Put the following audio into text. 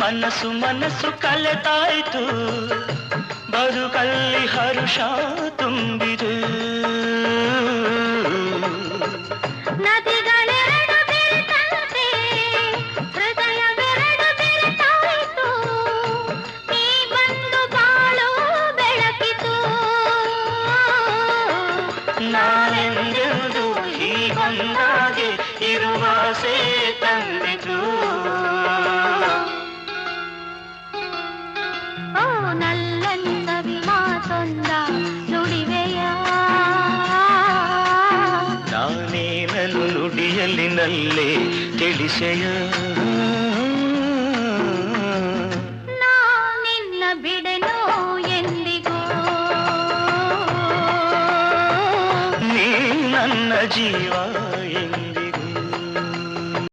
ಮನಸ್ಸು ಮನಸ್ಸು ಕಲೆತಾಯ್ತು ಬದುಕಲ್ಲಿ ಹರುಷ ತುಂಬಿದೆ ನದಿಗಳೆರಡು ಬೆರೆತಂತೆ ಹೃದಯವೆರಡು ಬೆರೆತಾಯಿತು ನೀ ಬಂದು ಬಾಳು ಬೆಳಕಿತು ನಾನೆಂದೆಂದು ಹೀಗೊಂದಾಗೆ ಇರುವಾಸೆ ತಂದಿತು ಓ ನಲ್ಲನಿ ಸವಿ ಮಾತೊಂದ ನುಡಿವೆಯ ನಾನೇನನ್ನು ನುಡಿಯಲ್ಲಿ ನಲ್ಲೇ ತಿಳಿಸೆಯ